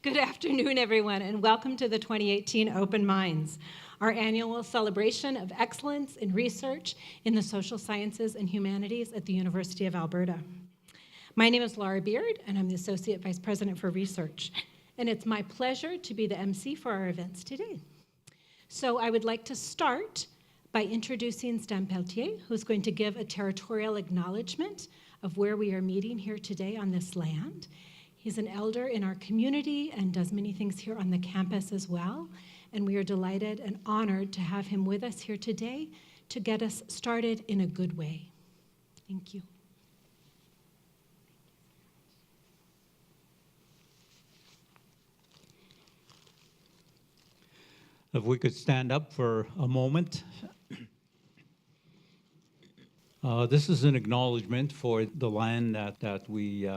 Good afternoon, everyone, and welcome to the 2018 Open Minds, our annual celebration of excellence in research in the social sciences and humanities at the University of Alberta. My name is Laura Beard, and I'm the Associate Vice President for Research, and it's my pleasure to be the MC for our events today. So I would like to start by introducing Stan Peltier, who's going to give a territorial acknowledgement of where we are meeting here today on this land. He's an elder in our community and does many things here on the campus as well. And we are delighted and honored to have him with us here today to get us started in a good way. Thank you. If we could stand up for a moment. This is an acknowledgement for the land that we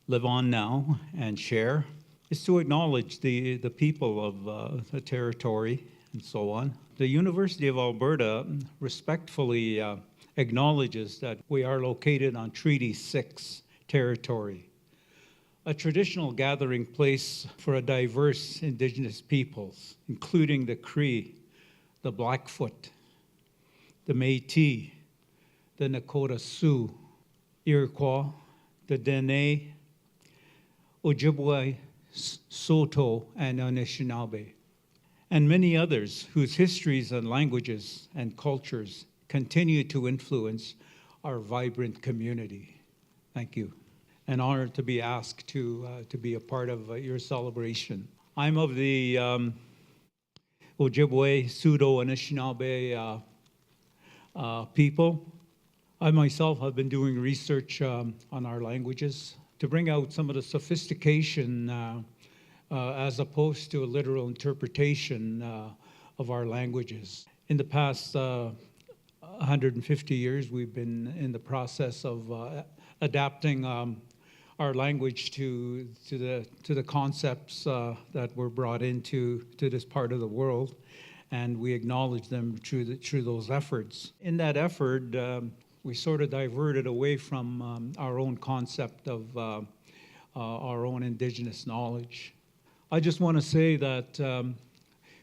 live on now and share. It's to acknowledge the people of the territory and so on. The University of Alberta respectfully acknowledges that we are located on Treaty 6 territory, a traditional gathering place for a diverse Indigenous peoples, including the Cree, the Blackfoot, the Métis, the Nakota Sioux, Iroquois, the Dene, Ojibwe, Saulteaux, and Anishinaabe, and many others whose histories and languages and cultures continue to influence our vibrant community. Thank you. An honor to be asked to be a part of your celebration. I'm of the Ojibwe, Saulteaux, Anishinaabe people. I myself have been doing research on our languages to bring out some of the sophistication as opposed to a literal interpretation of our languages. In the past 150 years, we've been in the process of adapting our language to the concepts that were brought into this part of the world, and we acknowledge them through those efforts. In that effort, we sort of diverted away from our own concept of our own Indigenous knowledge. I just want to say that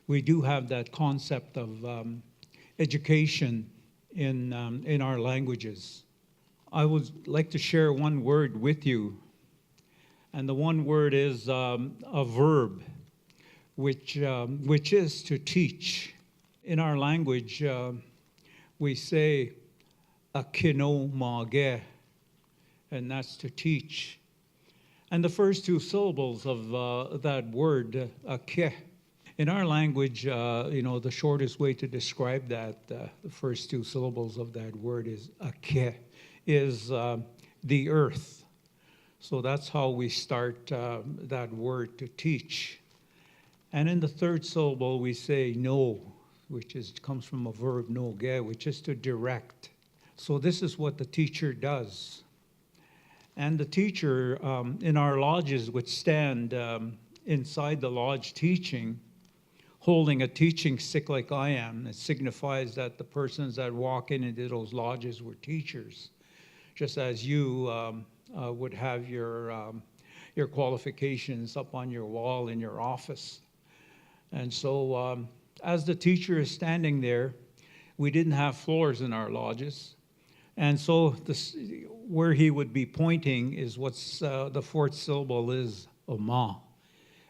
we do have that concept of education in our languages. I would like to share one word with you, and the one word is a verb, which is to teach. In our language, we say akino mage, and that's to teach. And the first two syllables of that word, ake, in our language, the shortest way to describe that, the first two syllables of that word is ake, is the earth. So that's how we start that word, to teach. And in the third syllable, we say no, which comes from a verb noge, which is to direct. So this is what the teacher does. And the teacher in our lodges would stand inside the lodge teaching, holding a teaching stick like I am. It signifies that the persons that walk into those lodges were teachers, just as you would have your qualifications up on your wall in your office. And so as the teacher is standing there, we didn't have floors in our lodges. And so where he would be pointing is what's the fourth syllable is oma,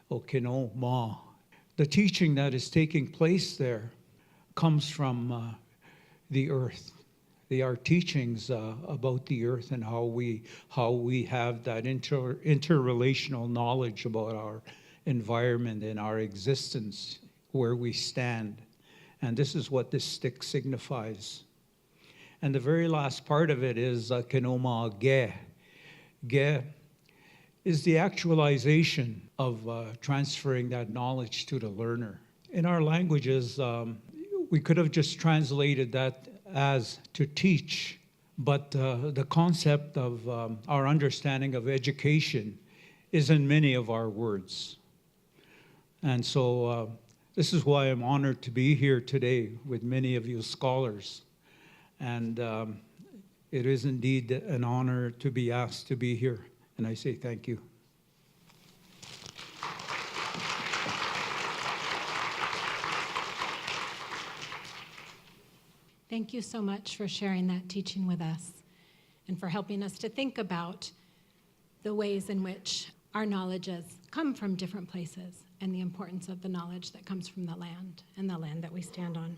okino ma. The teaching that is taking place there comes from the earth. They are teachings about the earth and how we have that interrelational knowledge about our environment and our existence, where we stand. And this is what this stick signifies. And the very last part of it is kinoma ge. Ge is the actualization of transferring that knowledge to the learner. In our languages, we could have just translated that as to teach, but the concept of our understanding of education is in many of our words. And so this is why I'm honored to be here today with many of you scholars. And it is indeed an honor to be asked to be here. And I say thank you. Thank you so much for sharing that teaching with us and for helping us to think about the ways in which our knowledges come from different places and the importance of the knowledge that comes from the land and the land that we stand on.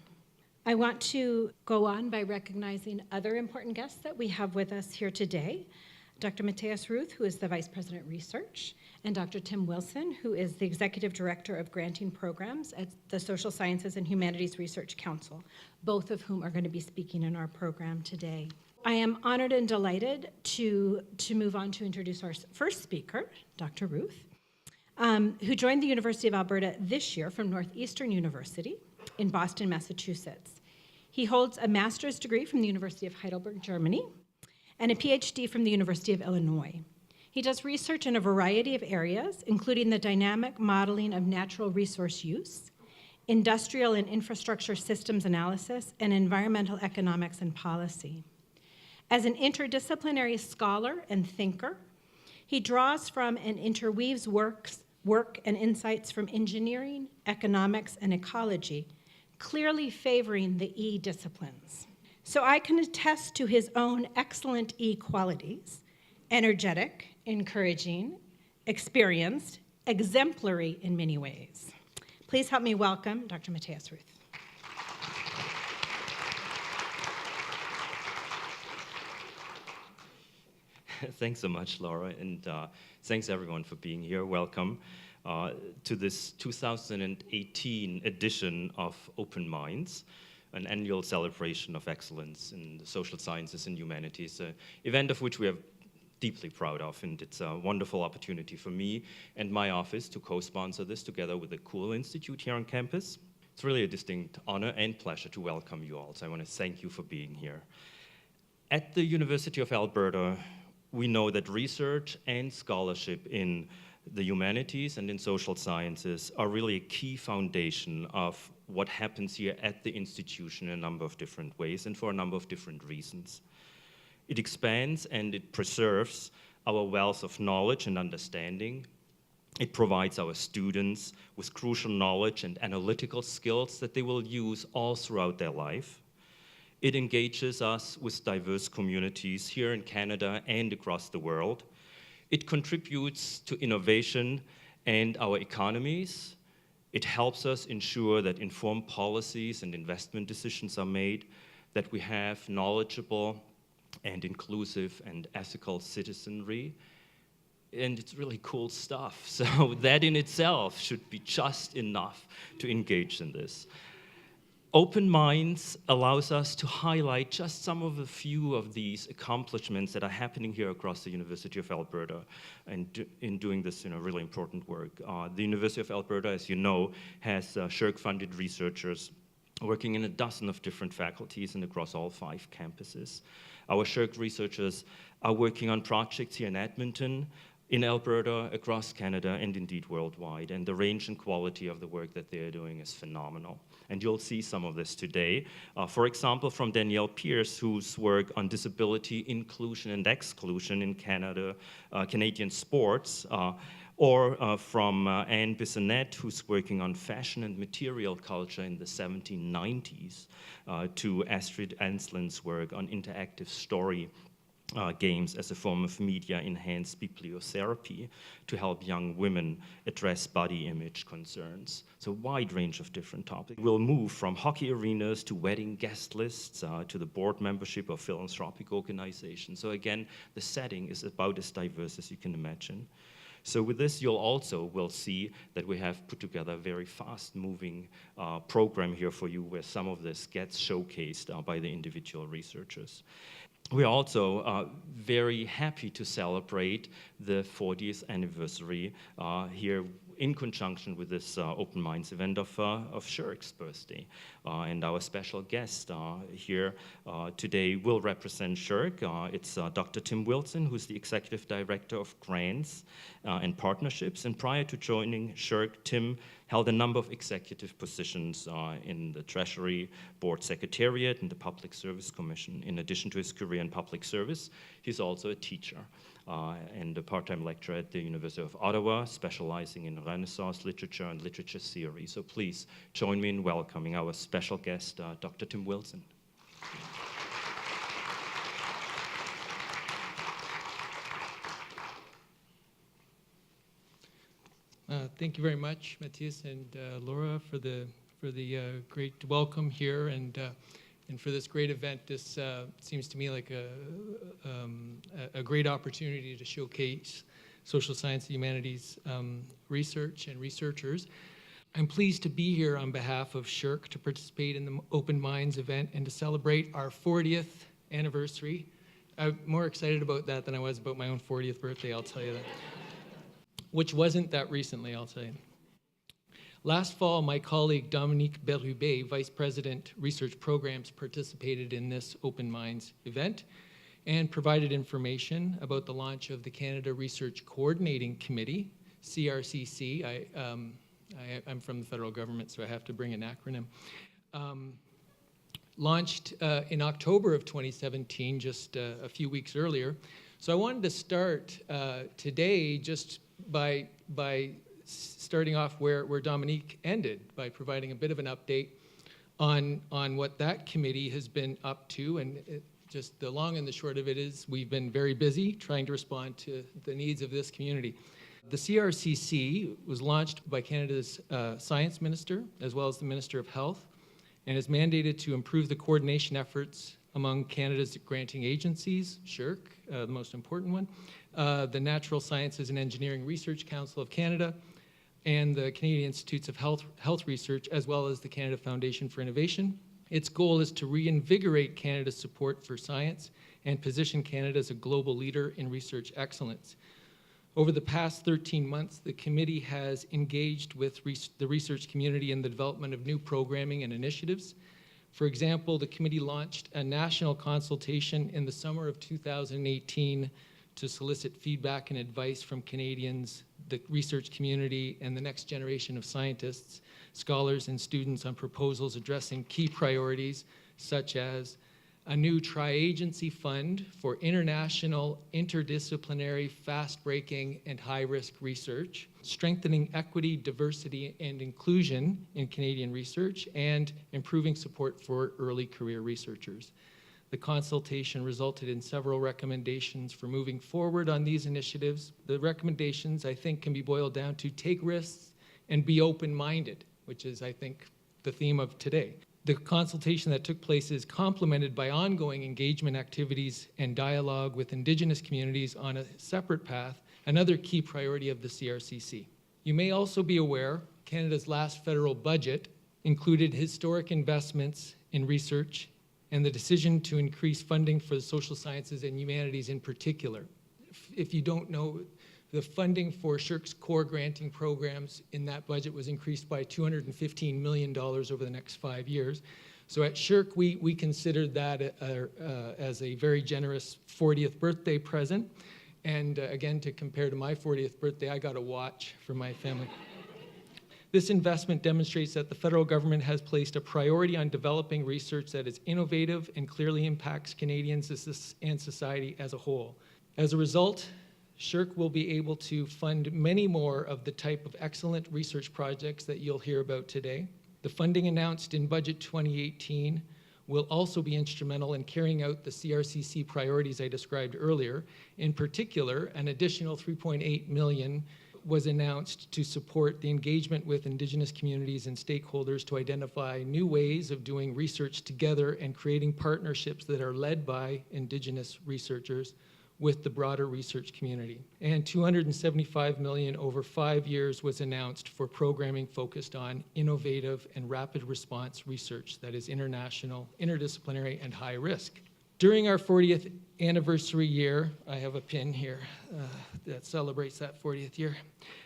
I want to go on by recognizing other important guests that we have with us here today. Dr. Matthias Ruth, who is the Vice President Research, and Dr. Tim Wilson, who is the Executive Director of Granting Programs at the Social Sciences and Humanities Research Council, both of whom are going to be speaking in our program today. I am honored and delighted to move on to introduce our first speaker, Dr. Ruth, who joined the University of Alberta this year from Northeastern University in Boston, Massachusetts. He holds a master's degree from the University of Heidelberg, Germany, and a PhD from the University of Illinois. He does research in a variety of areas, including the dynamic modeling of natural resource use, industrial and infrastructure systems analysis, and environmental economics and policy. As an interdisciplinary scholar and thinker, he draws from and interweaves work and insights from engineering, economics, and ecology, clearly favoring the E disciplines. So I can attest to his own excellent E qualities: energetic, encouraging, experienced, exemplary in many ways. Please help me welcome Dr. Matthias Ruth. Thanks so much, Laura, and thanks everyone for being here. Welcome to this 2018 edition of Open Minds, an annual celebration of excellence in the social sciences and humanities, an event of which we are deeply proud of, and it's a wonderful opportunity for me and my office to co-sponsor this together with the Cool Institute here on campus. It's really a distinct honor and pleasure to welcome you all, so I want to thank you for being here. At the University of Alberta, we know that research and scholarship in the humanities and in social sciences are really a key foundation of what happens here at the institution in a number of different ways and for a number of different reasons. It expands and it preserves our wealth of knowledge and understanding. It provides our students with crucial knowledge and analytical skills that they will use all throughout their life. It engages us with diverse communities here in Canada and across the world. It contributes to innovation and our economies. It helps us ensure that informed policies and investment decisions are made, that we have knowledgeable and inclusive and ethical citizenry. And it's really cool stuff. So that in itself should be just enough to engage in this. Open Minds allows us to highlight just some of the few of these accomplishments that are happening here across the University of Alberta and in doing this really important work. The University of Alberta, as you know, has SSHRC-funded researchers working in a dozen of different faculties and across all 5 campuses. Our SSHRC researchers are working on projects here in Edmonton, in Alberta, across Canada, and indeed worldwide. And the range and quality of the work that they are doing is phenomenal. And you'll see some of this today. For example, from Danielle Pierce, whose work on disability, inclusion, and exclusion in Canadian sports, or from Anne Bissonnette, who's working on fashion and material culture in the 1790s, to Astrid Enslin's work on interactive story games as a form of media-enhanced bibliotherapy to help young women address body image concerns. So a wide range of different topics. We'll move from hockey arenas to wedding guest lists to the board membership of philanthropic organizations. So again, the setting is about as diverse as you can imagine. So with this, will see that we have put together a very fast-moving program here for you where some of this gets showcased by the individual researchers. We're also very happy to celebrate the 40th anniversary here in conjunction with this Open Minds event of SSHRC's birthday. And our special guest here today will represent SSHRC. It's Dr. Tim Wilson, who's the Executive Director of Grants and Partnerships. And prior to joining SSHRC, Tim held a number of executive positions in the Treasury, Board Secretariat, and the Public Service Commission. In addition to his career in public service, he's also a teacher and a part-time lecturer at the University of Ottawa, specializing in Renaissance literature and literature theory. So please join me in welcoming our special guest, Dr. Tim Wilson. Thank you very much, Matthias and Laura, for the great welcome here and for this great event. This seems to me like a great opportunity to showcase social science and humanities research and researchers. I'm pleased to be here on behalf of SSHRC to participate in the Open Minds event and to celebrate our 40th anniversary. I'm more excited about that than I was about my own 40th birthday, I'll tell you that. Which wasn't that recently, I'll tell you. Last fall, my colleague Dominique Berube, Vice President Research Programs, participated in this Open Minds event and provided information about the launch of the Canada Research Coordinating Committee, CRCC. I'm from the federal government, so I have to bring an acronym. Launched in October of 2017, just a few weeks earlier. So I wanted to start today just by starting off where Dominique ended, by providing a bit of an update on what that committee has been up to. And just the long and the short of it is we've been very busy trying to respond to the needs of this community. The CRCC was launched by Canada's Science Minister, as well as the Minister of Health, and is mandated to improve the coordination efforts among Canada's granting agencies, SSHRC, the most important one, the Natural Sciences and Engineering Research Council of Canada, and the Canadian Institutes of Health Research, as well as the Canada Foundation for Innovation. Its goal is to reinvigorate Canada's support for science and position Canada as a global leader in research excellence. Over the past 13 months, the committee has engaged with the research community in the development of new programming and initiatives. For example, the committee launched a national consultation in the summer of 2018 to solicit feedback and advice from Canadians, the research community, and the next generation of scientists, scholars, and students on proposals addressing key priorities such as a new tri-agency fund for international, interdisciplinary, fast-breaking, and high-risk research, strengthening equity, diversity, and inclusion in Canadian research, and improving support for early career researchers. The consultation resulted in several recommendations for moving forward on these initiatives. The recommendations, I think, can be boiled down to take risks and be open-minded, which is, I think, the theme of today. The consultation that took place is complemented by ongoing engagement activities and dialogue with Indigenous communities on a separate path, another key priority of the CRCC. You may also be aware Canada's last federal budget included historic investments in research and the decision to increase funding for the social sciences and humanities in particular. If you don't know, the funding for SSHRC's core granting programs in that budget was increased by $215 million over the next 5 years. So at SSHRC, we considered that as a very generous 40th birthday present. And again, to compare to my 40th birthday, I got a watch for my family. This investment demonstrates that the federal government has placed a priority on developing research that is innovative and clearly impacts Canadians and society as a whole. As a result, SSHRC will be able to fund many more of the type of excellent research projects that you'll hear about today. The funding announced in Budget 2018 will also be instrumental in carrying out the CRCC priorities I described earlier. In particular, an additional $3.8 million was announced to support the engagement with Indigenous communities and stakeholders to identify new ways of doing research together and creating partnerships that are led by Indigenous researchers with the broader research community. And $275 million over 5 years was announced for programming focused on innovative and rapid response research that is international, interdisciplinary, and high risk. During our 40th anniversary year, I have a pin here that celebrates that 40th year,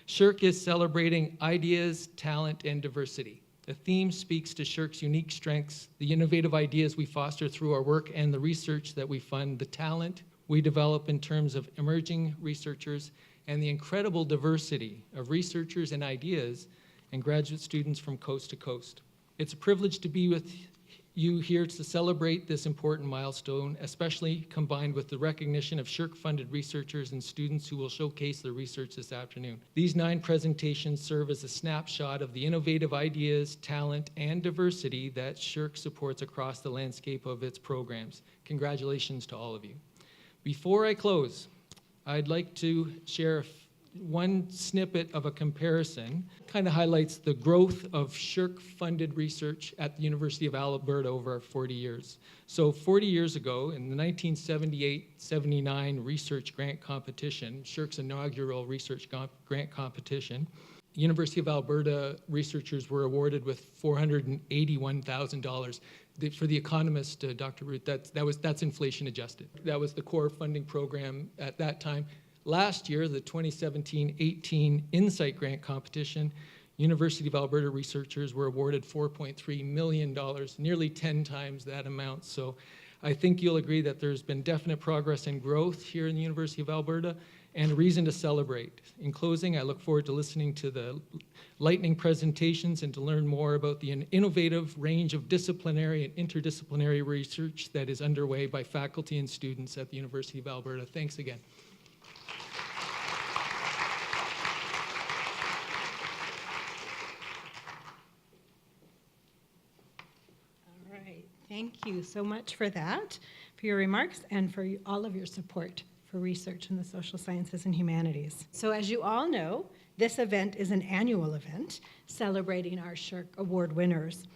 SSHRC is celebrating ideas, talent, and diversity. The theme speaks to SSHRC's unique strengths, the innovative ideas we foster through our work, and the research that we fund, the talent we develop in terms of emerging researchers, and the incredible diversity of researchers and ideas and graduate students from coast to coast. It's a privilege to be with you here to celebrate this important milestone, especially combined with the recognition of SSHRC-funded researchers and students who will showcase their research this afternoon. These 9 presentations serve as a snapshot of the innovative ideas, talent, and diversity that SSHRC supports across the landscape of its programs. Congratulations to all of you. Before I close, I'd like to share one snippet of a comparison. Kind of highlights the growth of SSHRC-funded research at the University of Alberta over 40 years. So 40 years ago, in the 1978-79 research grant competition, SSHRC's inaugural research grant competition, University of Alberta researchers were awarded with $481,000. For the economist, Dr. Ruth, that's inflation adjusted. That was the core funding program at that time. Last year, the 2017-18 Insight Grant Competition, University of Alberta researchers were awarded $4.3 million, nearly 10 times that amount. So I think you'll agree that there's been definite progress and growth here in the University of Alberta and a reason to celebrate. In closing, I look forward to listening to the lightning presentations and to learn more about the innovative range of disciplinary and interdisciplinary research that is underway by faculty and students at the University of Alberta. Thanks again. Thank you so much for that, for your remarks, and for all of your support for research in the social sciences and humanities. So as you all know, this event is an annual event celebrating our SSHRC award winners.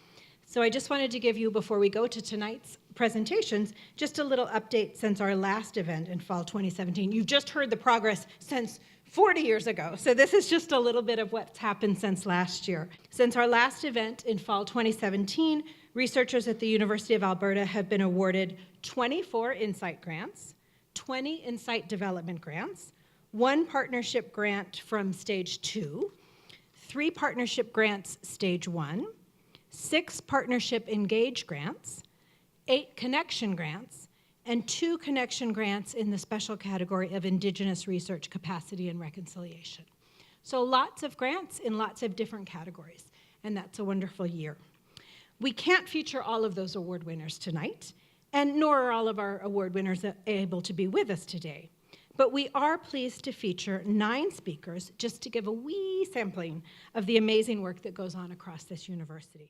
So I just wanted to give you, before we go to tonight's presentations, just a little update since our last event in fall 2017. You've just heard the progress since 40 years ago. So this is just a little bit of what's happened since last year. Since our last event in fall 2017, researchers at the University of Alberta have been awarded 24 Insight grants, 20 Insight Development grants, 1 partnership grant from Stage 2, 3 partnership grants Stage 1, 6 partnership Engage grants, 8 connection grants, and 2 connection grants in the special category of Indigenous Research Capacity and Reconciliation. So lots of grants in lots of different categories, and that's a wonderful year. We can't feature all of those award winners tonight, and nor are all of our award winners able to be with us today. But we are pleased to feature 9 speakers just to give a wee sampling of the amazing work that goes on across this university.